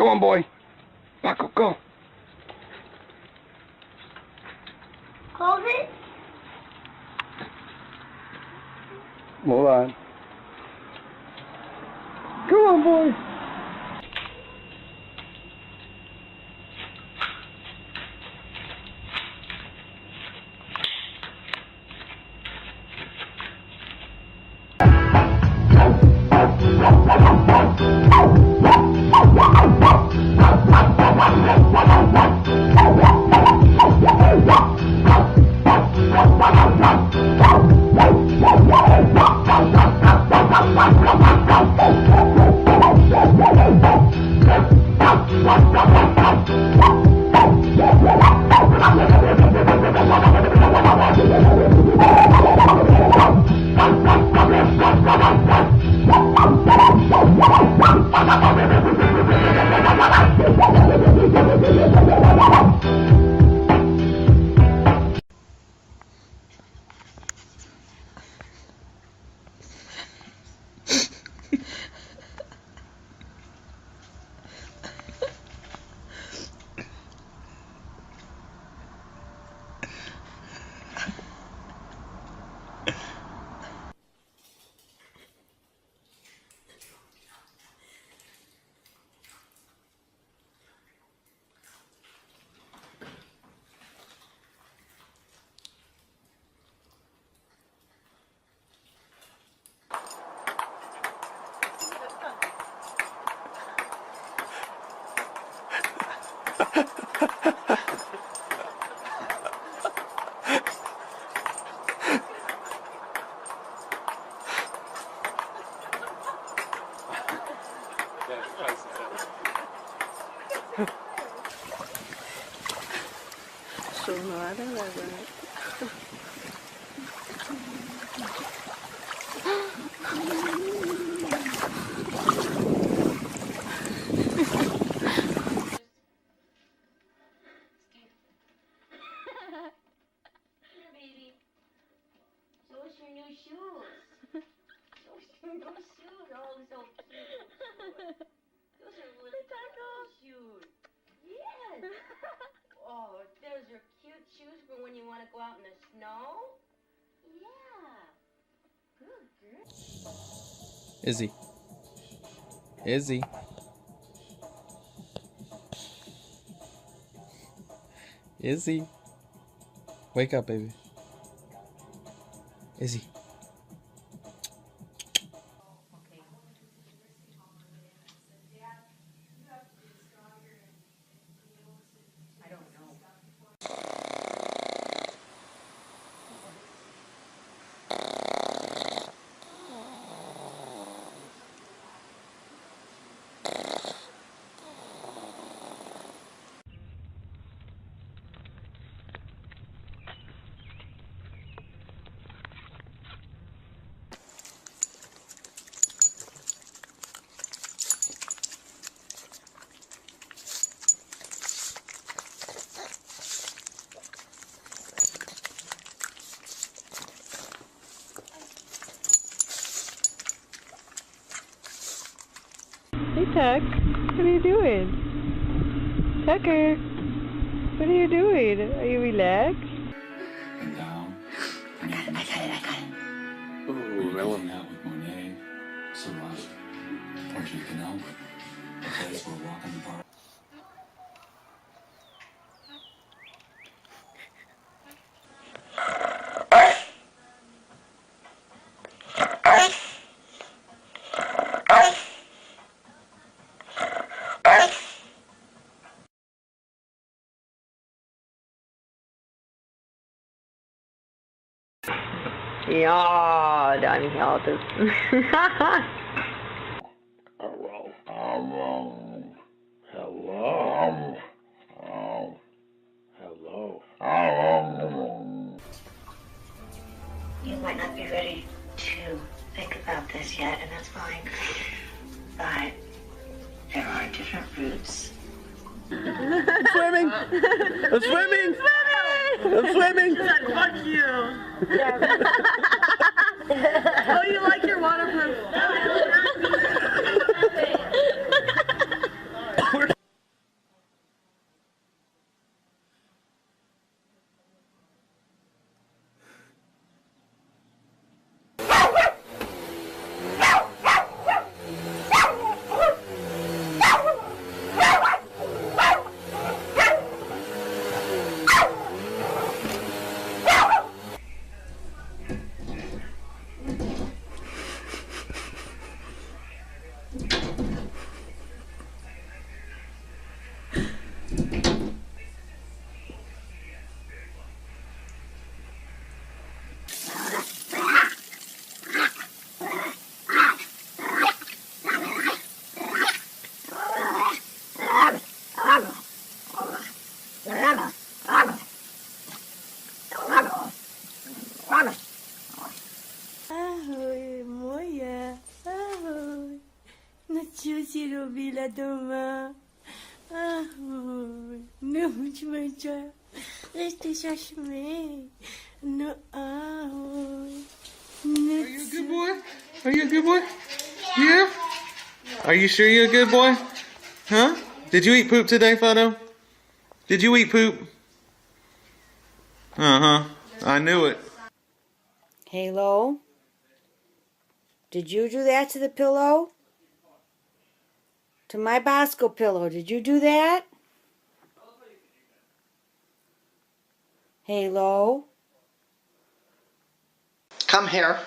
Go on, boy. Marco, go. Hold it. Hold on. Come on, boy. Baby, show us your new shoes. Show us your new shoes. Oh, so cute. Those are really cute shoes. Yes. Oh, those are cute shoes for when you want to go out in the snow. Yeah. Good girl. Izzy. Izzy. Izzy. Wake up, baby. Izzy. Hey Tuck, what are you doing? Tucker, what are you doing? Are you relaxed? And down. I got it. Ooh, that one. Out with Monet, Solange, Portrait Canal, a place where walk in the park. Ja, dann haut es. Hello. Hello. Hello. You might not be ready to think about this yet, and that's fine. But there are different routes. Swimming! I'm swimming! I'm swimming! Fuck you! Oh, you like your waterproof? quisiera ver la toma. No much mucha. Este sashimi. No. Are you a good boy? Are you a good boy? Yeah? Are you sure you're a good boy? Huh? Did you eat poop today, Fido? Did you eat poop? Uh-huh. I knew it. Halo? Did you do that to the pillow? To my Bosco pillow, did you do that? Halo? Come here.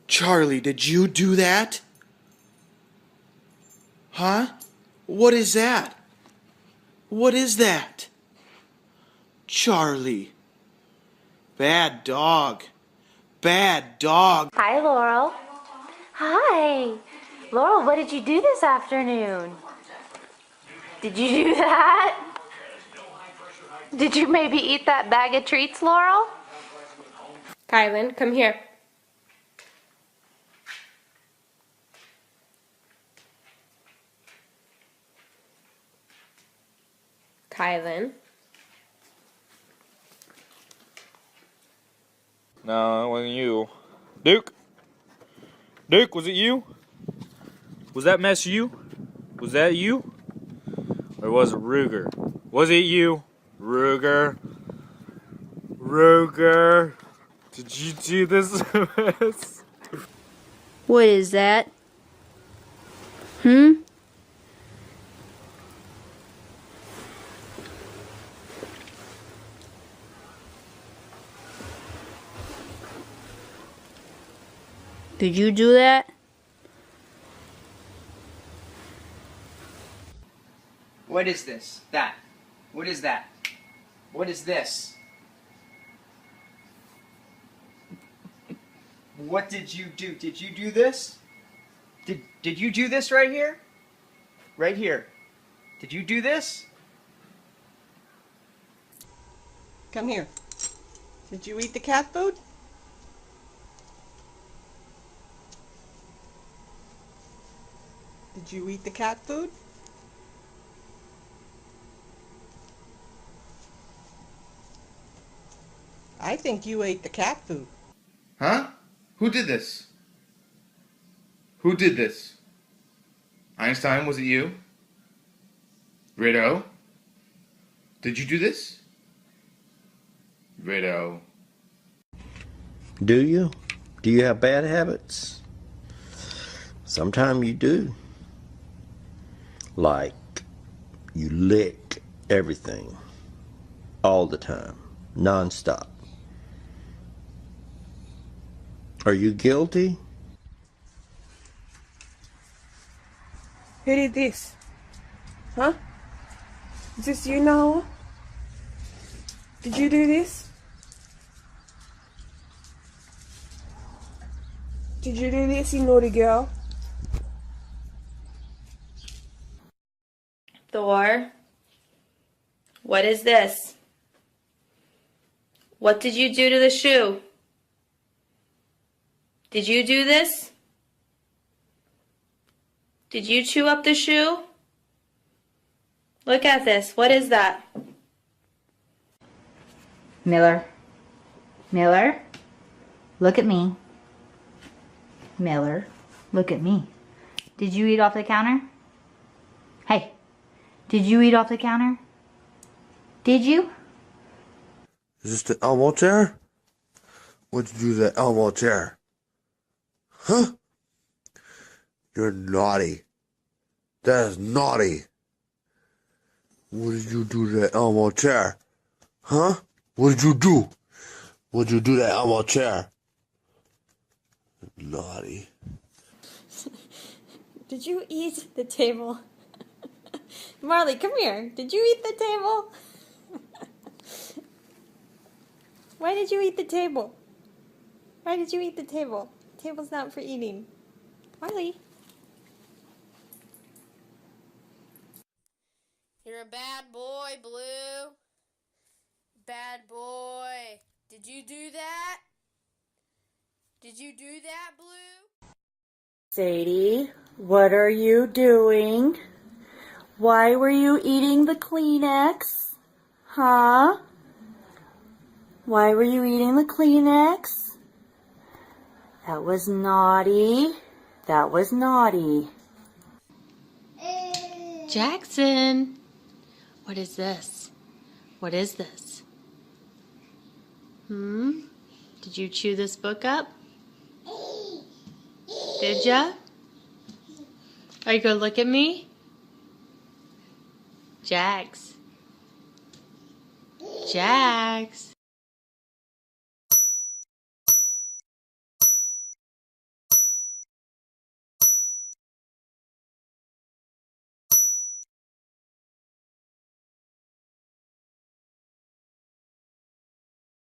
Charlie, did you do that? Huh? What is that? What is that? Charlie. Bad dog. Bad dog. Hi, Laurel. Hi. Laurel, what did you do this afternoon? Did you do that? Did you maybe eat that bag of treats, Laurel? Kylan, come here. Kylan. No, it wasn't you. Duke? Duke, was it you? Was that mess you? Was that you? Or was it Ruger? Was it you? Ruger? Ruger? Did you do this mess? What is that? Hmm? Did you do that? What is this? That. What is that? What is this? What did you do? Did you do this? Did you do this right here? Right here. Did you do this? Come here. Did you eat the cat food? Did you eat the cat food? I think you ate the cat food. Huh? Who did this? Who did this? Einstein, was it you? Rideau? Did you do this? Rideau. Do you? Do you have bad habits? Sometimes you do. Like you lick everything all the time, non-stop. Are you guilty? Who did this? Huh? Is this you, Noah? Did you do this? Did you do this, you naughty girl? Thor, what is this? What did you do to the shoe? Did you do this? Did you chew up the shoe? Look at this. What is that? Miller. Miller, look at me. Miller, look at me. Did you eat off the counter? Hey, did you eat off the counter? Did you? Is this the Elmo chair? What'd you do to that Elmo chair? Huh? You're naughty. That is naughty. What did you do to that Elmo chair? Huh? What did you do? What did you do to that Elmo chair? Naughty. Did you eat the table? Marley, come here. Did you eat the table? Why did you eat the table? Why did you eat the table? The table's not for eating. Marley. You're a bad boy, Blue. Bad boy. Did you do that? Did you do that, Blue? Sadie, what are you doing? Why were you eating the Kleenex? Huh? Why were you eating the Kleenex? That was naughty. That was naughty. Jackson, what is this? What is this? Did you chew this book up? Did ya? Are you gonna look at me? Jax. Jax.